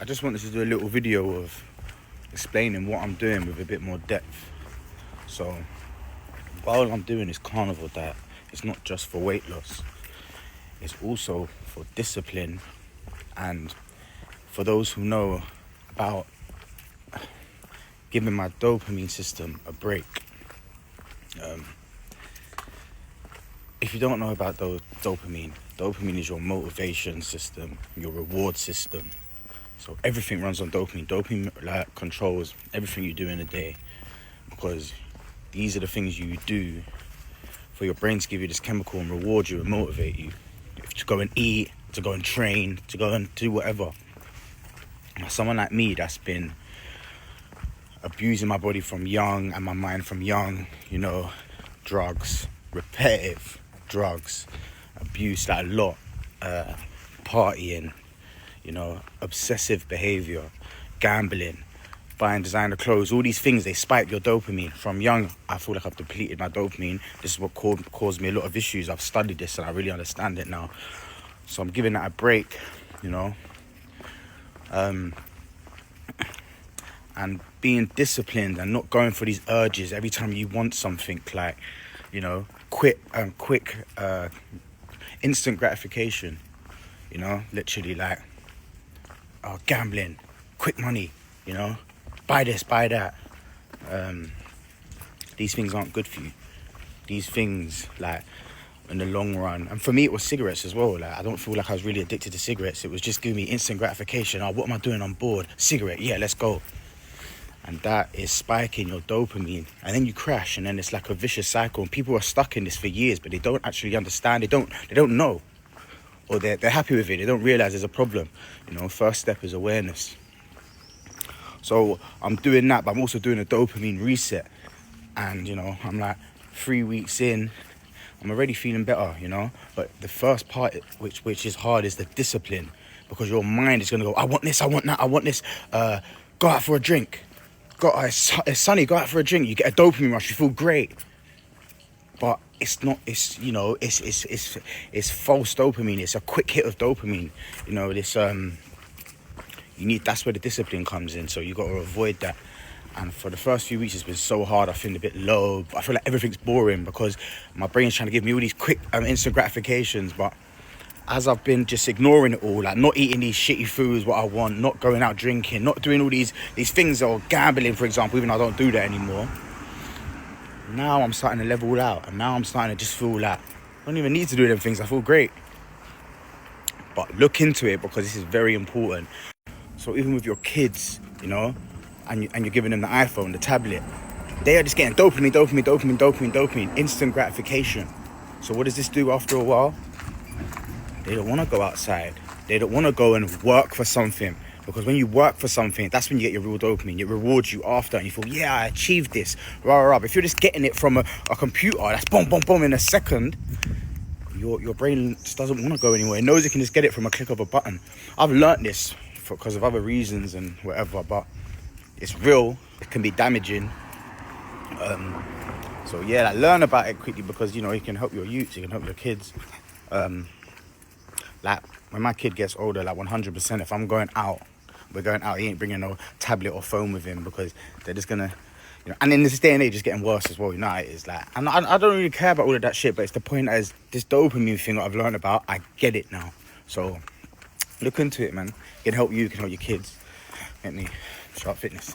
I just wanted to do a little video of explaining what I'm doing with a bit more depth. So while I'm doing this carnivore diet, it's not just for weight loss, it's also for discipline and for those who know about giving my dopamine system a break. If you don't know about dopamine is your motivation system, your reward system. So everything runs on dopamine. Dopamine controls everything you do in a day, because these are the things you do for your brain to give you this chemical and reward you and motivate you. To go and eat, to go and train, to go and do whatever. Now, someone like me that's been abusing my body from young and my mind from young, drugs, repetitive drugs, abuse, like a lot, partying, obsessive behavior, gambling, buying designer clothes, all these things, they spike your dopamine. From young, I feel like I've depleted my dopamine. This is what caused me a lot of issues. I've studied this and I really understand it now. So I'm giving that a break, and being disciplined and not going for these urges every time you want something, like, quick instant gratification, literally like gambling, quick money, buy this, buy that. These things aren't good for you. These things, like, in the long run, and for me it was cigarettes as well. Like, I don't feel like I was really addicted to cigarettes. It was just giving me instant gratification. Oh, what am I doing? I'm bored. Cigarette, yeah, let's go. And that is spiking your dopamine, and then you crash, and then it's like a vicious cycle. And people are stuck in this for years, but they don't actually understand. They don't know, or they're happy with it. They don't realize there's a problem. First step is awareness. So I'm doing that, but I'm also doing a dopamine reset. And I'm like 3 weeks in, I'm already feeling better. But the first part, which is hard, is the discipline, because your mind is gonna go, I want this, I want that, I want this. Go out for a drink. It's sunny, go out for a drink. You get a dopamine rush, you feel great. But it's not, it's false dopamine. It's a quick hit of dopamine. That's where the discipline comes in. So you got to avoid that. And for the first few weeks, it's been so hard. I feel a bit low. I feel like everything's boring because my brain's trying to give me all these quick instant gratifications. But as I've been just ignoring it all, like not eating these shitty foods, what I want, not going out drinking, not doing all these things, or gambling, for example, even though I don't do that anymore. Now I'm starting to level out, and now I'm starting to just feel like I don't even need to do them things. I feel great. But look into it, because this is very important. So even with your kids, and you're giving them the iPhone, the tablet, they are just getting dopamine, instant gratification. So what does this do after a while? They don't want to go outside. They don't want to go and work for something, because when you work for something, that's when you get your real dopamine. It rewards you after, and you feel, yeah, I achieved this. But if you're just getting it from a computer, that's boom, boom, boom in a second, your brain just doesn't want to go anywhere. It knows it can just get it from a click of a button. I've learned this because of other reasons and whatever, but it's real. It can be damaging. So yeah, learn about it quickly, because it can help your youth, it can help your kids. Like when my kid gets older, like 100%, if I'm going out, we're going out, he ain't bringing no tablet or phone with him, because they're just gonna, and in this day and age, it's getting worse as well. It is like, and I don't really care about all of that shit, but it's the point as this dopamine thing that I've learned about, I get it now. So look into it, man. It can help you, it can help your kids. Get me, Sharpe Fitness.